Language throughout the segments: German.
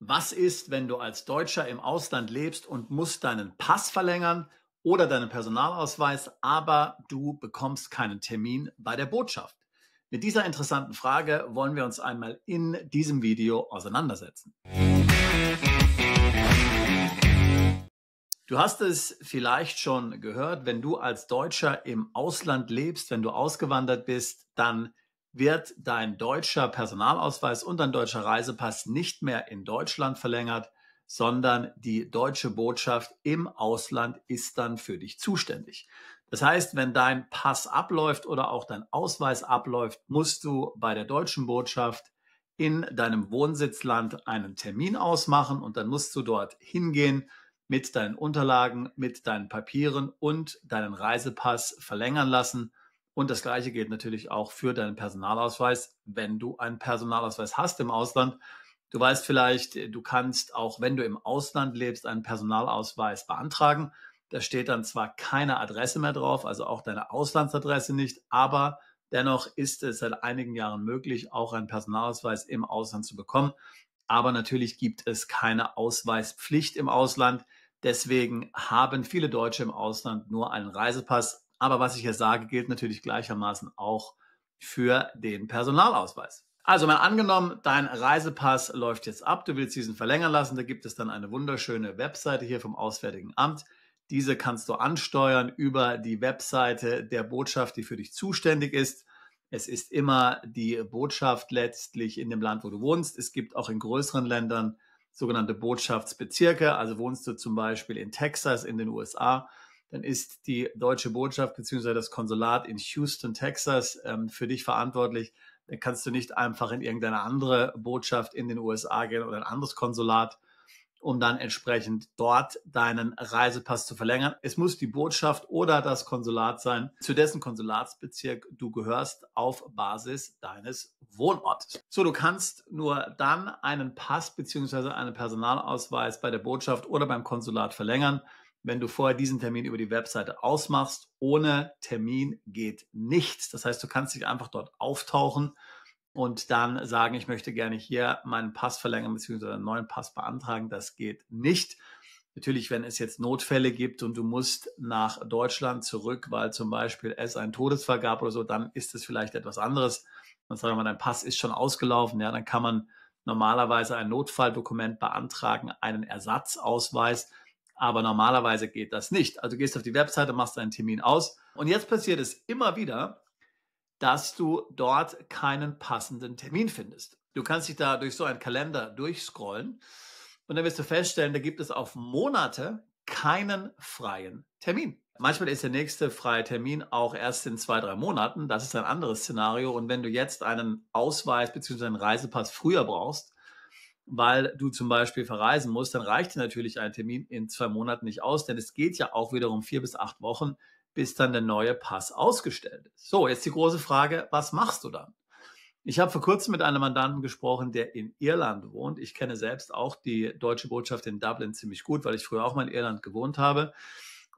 Was ist, wenn du als Deutscher im Ausland lebst und musst deinen Pass verlängern oder deinen Personalausweis, aber du bekommst keinen Termin bei der Botschaft? Mit dieser interessanten Frage wollen wir uns einmal in diesem Video auseinandersetzen. Du hast es vielleicht schon gehört, wenn du als Deutscher im Ausland lebst, wenn du ausgewandert bist, dann wird dein deutscher Personalausweis und dein deutscher Reisepass nicht mehr in Deutschland verlängert, sondern die deutsche Botschaft im Ausland ist dann für dich zuständig. Das heißt, wenn dein Pass abläuft oder auch dein Ausweis abläuft, musst du bei der deutschen Botschaft in deinem Wohnsitzland einen Termin ausmachen und dann musst du dort hingehen mit deinen Unterlagen, mit deinen Papieren und deinen Reisepass verlängern lassen. Und das Gleiche gilt natürlich auch für deinen Personalausweis, wenn du einen Personalausweis hast im Ausland. Du weißt vielleicht, du kannst auch, wenn du im Ausland lebst, einen Personalausweis beantragen. Da steht dann zwar keine Adresse mehr drauf, also auch deine Auslandsadresse nicht, aber dennoch ist es seit einigen Jahren möglich, auch einen Personalausweis im Ausland zu bekommen. Aber natürlich gibt es keine Ausweispflicht im Ausland. Deswegen haben viele Deutsche im Ausland nur einen Reisepass. Aber was ich hier sage, gilt natürlich gleichermaßen auch für den Personalausweis. Also mal angenommen, dein Reisepass läuft jetzt ab, du willst diesen verlängern lassen, da gibt es dann eine wunderschöne Webseite hier vom Auswärtigen Amt. Diese kannst du ansteuern über die Webseite der Botschaft, die für dich zuständig ist. Es ist immer die Botschaft letztlich in dem Land, wo du wohnst. Es gibt auch in größeren Ländern sogenannte Botschaftsbezirke. Also wohnst du zum Beispiel in Texas in den USA, dann ist die deutsche Botschaft bzw. das Konsulat in Houston, Texas für dich verantwortlich. Dann kannst du nicht einfach in irgendeine andere Botschaft in den USA gehen oder ein anderes Konsulat, um dann entsprechend dort deinen Reisepass zu verlängern. Es muss die Botschaft oder das Konsulat sein, zu dessen Konsulatsbezirk du gehörst auf Basis deines Wohnortes. So, du kannst nur dann einen Pass bzw. einen Personalausweis bei der Botschaft oder beim Konsulat verlängern, wenn du vorher diesen Termin über die Webseite ausmachst. Ohne Termin geht nichts. Das heißt, du kannst dich einfach dort auftauchen und dann sagen, ich möchte gerne hier meinen Pass verlängern bzw. einen neuen Pass beantragen. Das geht nicht. Natürlich, wenn es jetzt Notfälle gibt und du musst nach Deutschland zurück, weil zum Beispiel es einen Todesfall gab oder so, dann ist es vielleicht etwas anderes. Dann sagen wir, dein Pass ist schon ausgelaufen, ja, dann kann man normalerweise ein Notfalldokument beantragen, einen Ersatzausweis, aber normalerweise geht das nicht. Also gehst auf die Webseite, machst einen Termin aus und jetzt passiert es immer wieder, dass du dort keinen passenden Termin findest. Du kannst dich da durch so einen Kalender durchscrollen und dann wirst du feststellen, da gibt es auf Monate keinen freien Termin. Manchmal ist der nächste freie Termin auch erst in 2, 3 Monaten. Das ist ein anderes Szenario. Und wenn du jetzt einen Ausweis bzw. einen Reisepass früher brauchst, weil du zum Beispiel verreisen musst, dann reicht dir natürlich ein Termin in 2 Monaten nicht aus, denn es geht ja auch wiederum 4 bis 8 Wochen, bis dann der neue Pass ausgestellt ist. So, jetzt die große Frage, was machst du dann? Ich habe vor kurzem mit einem Mandanten gesprochen, der in Irland wohnt. Ich kenne selbst auch die deutsche Botschaft in Dublin ziemlich gut, weil ich früher auch mal in Irland gewohnt habe.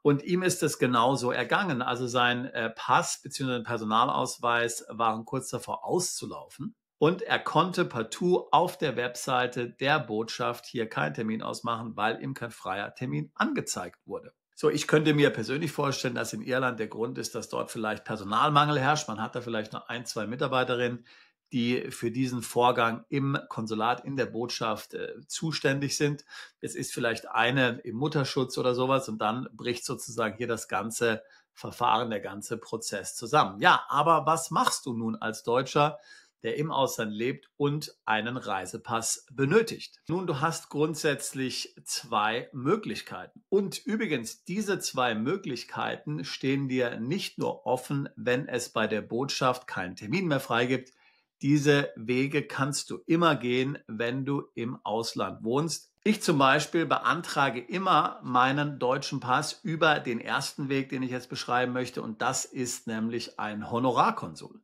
Und ihm ist es genauso ergangen. Also sein Pass bzw. Personalausweis waren kurz davor auszulaufen. Und er konnte partout auf der Webseite der Botschaft hier keinen Termin ausmachen, weil ihm kein freier Termin angezeigt wurde. So, ich könnte mir persönlich vorstellen, dass in Irland der Grund ist, dass dort vielleicht Personalmangel herrscht. Man hat da vielleicht nur 1, 2 Mitarbeiterinnen, die für diesen Vorgang im Konsulat, in der Botschaft zuständig sind. Es ist vielleicht eine im Mutterschutz oder sowas und dann bricht sozusagen hier das ganze Verfahren, der ganze Prozess zusammen. Ja, aber was machst du nun als Deutscher, der im Ausland lebt und einen Reisepass benötigt? Nun, du hast grundsätzlich 2 Möglichkeiten. Und übrigens, diese 2 Möglichkeiten stehen dir nicht nur offen, wenn es bei der Botschaft keinen Termin mehr freigibt. Diese Wege kannst du immer gehen, wenn du im Ausland wohnst. Ich zum Beispiel beantrage immer meinen deutschen Pass über den ersten Weg, den ich jetzt beschreiben möchte, und das ist nämlich ein Honorarkonsul.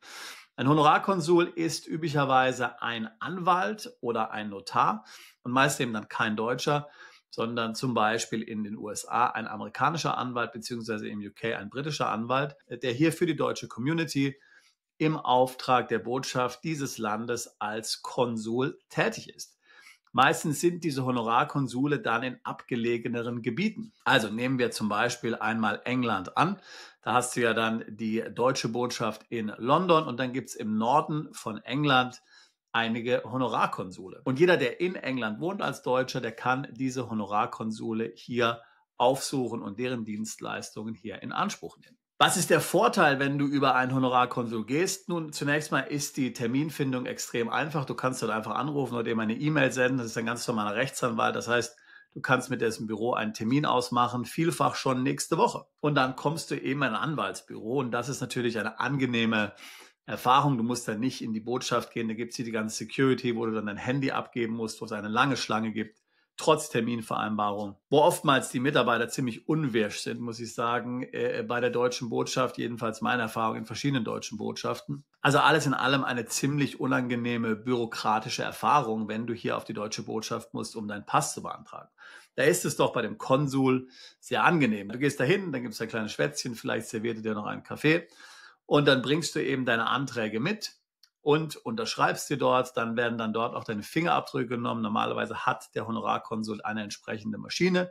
Ein Honorarkonsul ist üblicherweise ein Anwalt oder ein Notar und meist eben dann kein Deutscher, sondern zum Beispiel in den USA ein amerikanischer Anwalt beziehungsweise im UK ein britischer Anwalt, der hier für die deutsche Community im Auftrag der Botschaft dieses Landes als Konsul tätig ist. Meistens sind diese Honorarkonsule dann in abgelegeneren Gebieten. Also nehmen wir zum Beispiel einmal England an. Da hast du ja dann die deutsche Botschaft in London und dann gibt es im Norden von England einige Honorarkonsule. Und jeder, der in England wohnt als Deutscher, der kann diese Honorarkonsule hier aufsuchen und deren Dienstleistungen hier in Anspruch nehmen. Was ist der Vorteil, wenn du über ein Honorarkonsul gehst? Nun, zunächst mal ist die Terminfindung extrem einfach. Du kannst dort einfach anrufen oder dem eine E-Mail senden. Das ist ein ganz normaler Rechtsanwalt. Das heißt, du kannst mit dessen Büro einen Termin ausmachen, vielfach schon nächste Woche. Und dann kommst du eben in ein Anwaltsbüro. Und das ist natürlich eine angenehme Erfahrung. Du musst dann nicht in die Botschaft gehen. Da gibt es hier die ganze Security, wo du dann dein Handy abgeben musst, wo es eine lange Schlange gibt, trotz Terminvereinbarung, wo oftmals die Mitarbeiter ziemlich unwirsch sind, muss ich sagen, bei der deutschen Botschaft, jedenfalls meine Erfahrung in verschiedenen deutschen Botschaften. Also alles in allem eine ziemlich unangenehme bürokratische Erfahrung, wenn du hier auf die deutsche Botschaft musst, um deinen Pass zu beantragen. Da ist es doch bei dem Konsul sehr angenehm. Du gehst dahin, dann gibt es ein kleines Schwätzchen, vielleicht serviert er dir noch einen Kaffee und dann bringst du eben deine Anträge mit und unterschreibst dir dort, dann werden dann dort auch deine Fingerabdrücke genommen. Normalerweise hat der Honorarkonsul eine entsprechende Maschine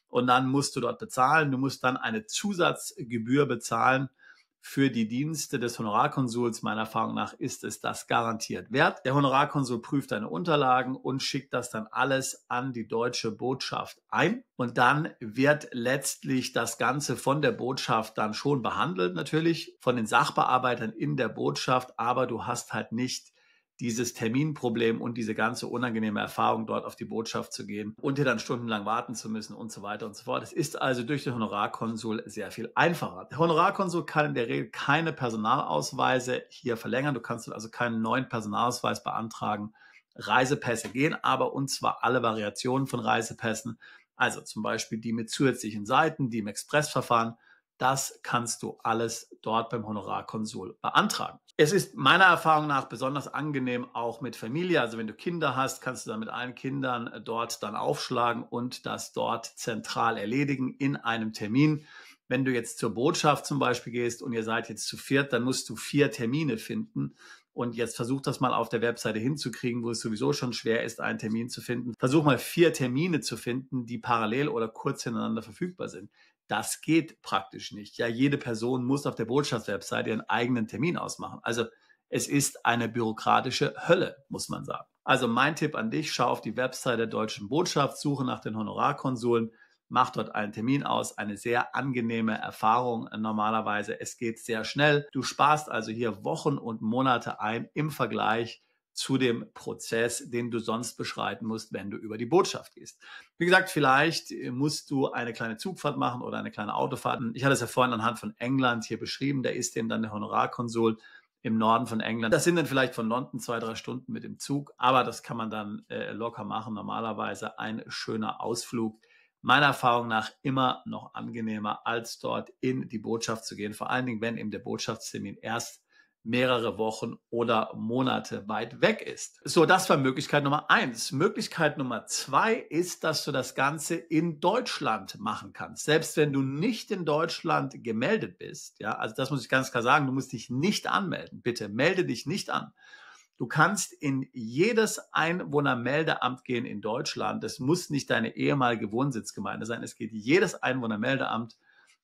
und dann musst du dort bezahlen. Du musst dann eine Zusatzgebühr bezahlen für die Dienste des Honorarkonsuls. Meiner Erfahrung nach ist es das garantiert wert. Der Honorarkonsul prüft deine Unterlagen und schickt das dann alles an die deutsche Botschaft ein. Und dann wird letztlich das Ganze von der Botschaft dann schon behandelt, natürlich von den Sachbearbeitern in der Botschaft, aber du hast halt nicht dieses Terminproblem und diese ganze unangenehme Erfahrung, dort auf die Botschaft zu gehen und hier dann stundenlang warten zu müssen und so weiter und so fort. Es ist also durch den Honorarkonsul sehr viel einfacher. Der Honorarkonsul kann in der Regel keine Personalausweise hier verlängern. Du kannst also keinen neuen Personalausweis beantragen. Reisepässe gehen aber, und zwar alle Variationen von Reisepässen. Also zum Beispiel die mit zusätzlichen Seiten, die im Expressverfahren. Das kannst du alles dort beim Honorarkonsul beantragen. Es ist meiner Erfahrung nach besonders angenehm auch mit Familie. Also wenn du Kinder hast, kannst du dann mit allen Kindern dort dann aufschlagen und das dort zentral erledigen in einem Termin. Wenn du jetzt zur Botschaft zum Beispiel gehst und ihr seid jetzt zu viert, dann musst du 4 Termine finden. Und jetzt versuch das mal auf der Webseite hinzukriegen, wo es sowieso schon schwer ist, einen Termin zu finden. Versuch mal 4 Termine zu finden, die parallel oder kurz hintereinander verfügbar sind. Das geht praktisch nicht. Ja, jede Person muss auf der Botschaftswebseite ihren eigenen Termin ausmachen. Also es ist eine bürokratische Hölle, muss man sagen. Also mein Tipp an dich, schau auf die Webseite der deutschen Botschaft, suche nach den Honorarkonsuln, mach dort einen Termin aus. Eine sehr angenehme Erfahrung normalerweise. Es geht sehr schnell. Du sparst also hier Wochen und Monate ein im Vergleich zu dem Prozess, den du sonst beschreiten musst, wenn du über die Botschaft gehst. Wie gesagt, vielleicht musst du eine kleine Zugfahrt machen oder eine kleine Autofahrt. Ich hatte es ja vorhin anhand von England hier beschrieben. Da ist eben dann der Honorarkonsul im Norden von England. Das sind dann vielleicht von London 2-3 Stunden mit dem Zug, aber das kann man dann locker machen. Normalerweise ein schöner Ausflug. Meiner Erfahrung nach immer noch angenehmer, als dort in die Botschaft zu gehen. Vor allen Dingen, wenn eben der Botschaftstermin erst mehrere Wochen oder Monate weit weg ist. So, das war Möglichkeit Nummer 1. Möglichkeit Nummer 2 ist, dass du das Ganze in Deutschland machen kannst. Selbst wenn du nicht in Deutschland gemeldet bist, ja, also das muss ich ganz klar sagen, du musst dich nicht anmelden. Bitte melde dich nicht an. Du kannst in jedes Einwohnermeldeamt gehen in Deutschland. Es muss nicht deine ehemalige Wohnsitzgemeinde sein. Es geht jedes Einwohnermeldeamt.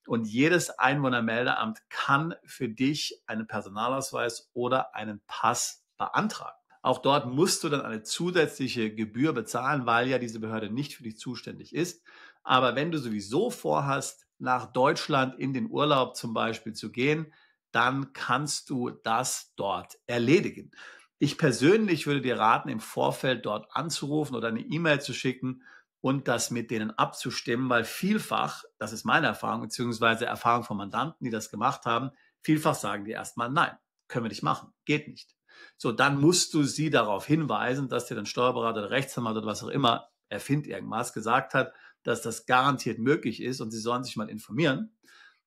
Und jedes Einwohnermeldeamt kann für dich einen Personalausweis oder einen Pass beantragen. Auch dort musst du dann eine zusätzliche Gebühr bezahlen, weil ja diese Behörde nicht für dich zuständig ist. Aber wenn du sowieso vorhast, nach Deutschland in den Urlaub zum Beispiel zu gehen, dann kannst du das dort erledigen. Ich persönlich würde dir raten, im Vorfeld dort anzurufen oder eine E-Mail zu schicken und das mit denen abzustimmen, weil vielfach, das ist meine Erfahrung, beziehungsweise Erfahrung von Mandanten, die das gemacht haben, vielfach sagen die erstmal, nein, können wir nicht machen, geht nicht. So, dann musst du sie darauf hinweisen, dass dir dein Steuerberater oder Rechtsanwalt oder was auch immer, erfindet irgendwas, gesagt hat, dass das garantiert möglich ist und sie sollen sich mal informieren.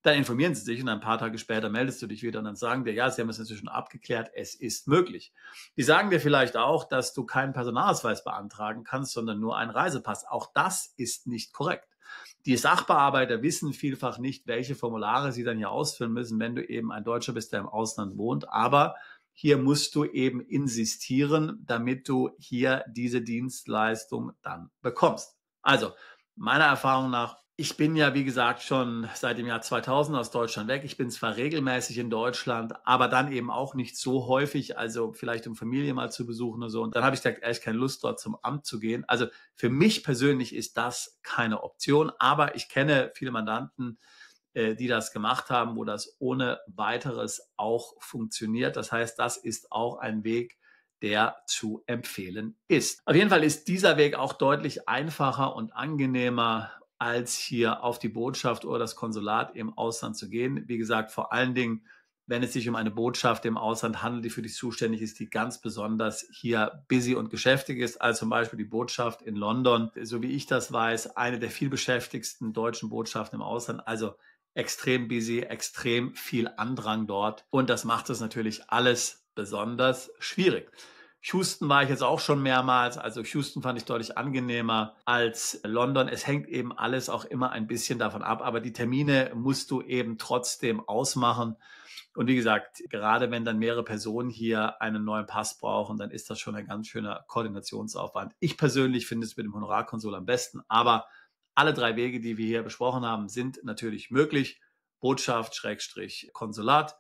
Dann informieren sie sich und ein paar Tage später meldest du dich wieder und dann sagen dir, ja, sie haben es inzwischen abgeklärt, es ist möglich. Die sagen dir vielleicht auch, dass du keinen Personalausweis beantragen kannst, sondern nur einen Reisepass. Auch das ist nicht korrekt. Die Sachbearbeiter wissen vielfach nicht, welche Formulare sie dann hier ausfüllen müssen, wenn du eben ein Deutscher bist, der im Ausland wohnt. Aber Hier musst du eben insistieren, damit du hier diese Dienstleistung dann bekommst. Also, meiner Erfahrung nach, ich bin ja, wie gesagt, schon seit dem Jahr 2000 aus Deutschland weg. Ich bin zwar regelmäßig in Deutschland, aber dann eben auch nicht so häufig, also vielleicht um Familie mal zu besuchen oder so. Und dann habe ich da echt keine Lust, dort zum Amt zu gehen. Also für mich persönlich ist das keine Option, aber ich kenne viele Mandanten, die das gemacht haben, wo das ohne weiteres auch funktioniert. Das heißt, das ist auch ein Weg, der zu empfehlen ist. Auf jeden Fall ist dieser Weg auch deutlich einfacher und angenehmer, als hier auf die Botschaft oder das Konsulat im Ausland zu gehen. Wie gesagt, vor allen Dingen, wenn es sich um eine Botschaft im Ausland handelt, die für dich zuständig ist, die ganz besonders hier busy und geschäftig ist, als zum Beispiel die Botschaft in London, so wie ich das weiß, eine der vielbeschäftigsten deutschen Botschaften im Ausland, also extrem busy, extrem viel Andrang dort und das macht es natürlich alles besonders schwierig. Houston war ich jetzt auch schon mehrmals, also Houston fand ich deutlich angenehmer als London. Es hängt eben alles auch immer ein bisschen davon ab, aber die Termine musst du eben trotzdem ausmachen. Und wie gesagt, gerade wenn dann mehrere Personen hier einen neuen Pass brauchen, dann ist das schon ein ganz schöner Koordinationsaufwand. Ich persönlich finde es mit dem Honorarkonsul am besten, aber alle drei Wege, die wir hier besprochen haben, sind natürlich möglich. Botschaft, Schrägstrich, Konsulat,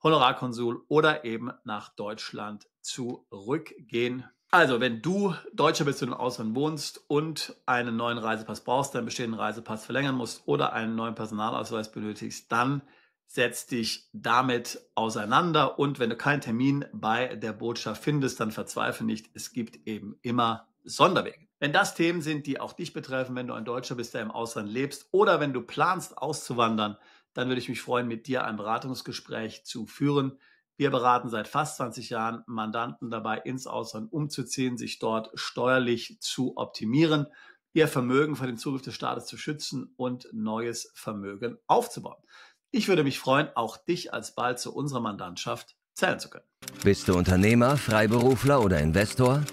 Honorarkonsul oder eben nach Deutschland zurückgehen. Also, wenn du Deutscher bist und im Ausland wohnst und einen neuen Reisepass brauchst, deinen bestehenden Reisepass verlängern musst oder einen neuen Personalausweis benötigst, dann setz dich damit auseinander. Und wenn du keinen Termin bei der Botschaft findest, dann verzweifle nicht. Es gibt eben immer Sonderwege. Wenn das Themen sind, die auch dich betreffen, wenn du ein Deutscher bist, der im Ausland lebst oder wenn du planst, auszuwandern, dann würde ich mich freuen, mit dir ein Beratungsgespräch zu führen. Wir beraten seit fast 20 Jahren Mandanten dabei, ins Ausland umzuziehen, sich dort steuerlich zu optimieren, ihr Vermögen vor dem Zugriff des Staates zu schützen und neues Vermögen aufzubauen. Ich würde mich freuen, auch dich alsbald zu unserer Mandantschaft zählen zu können. Bist du Unternehmer, Freiberufler oder Investor?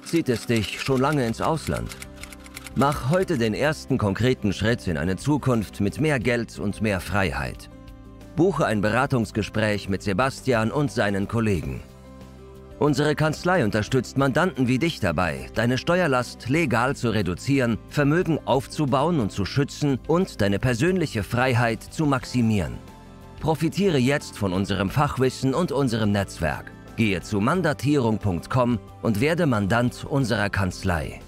Zieht es dich schon lange ins Ausland? Mach heute den ersten konkreten Schritt in eine Zukunft mit mehr Geld und mehr Freiheit. Buche ein Beratungsgespräch mit Sebastian und seinen Kollegen. Unsere Kanzlei unterstützt Mandanten wie dich dabei, deine Steuerlast legal zu reduzieren, Vermögen aufzubauen und zu schützen und deine persönliche Freiheit zu maximieren. Profitiere jetzt von unserem Fachwissen und unserem Netzwerk. Gehe zu mandatierung.com und werde Mandant unserer Kanzlei.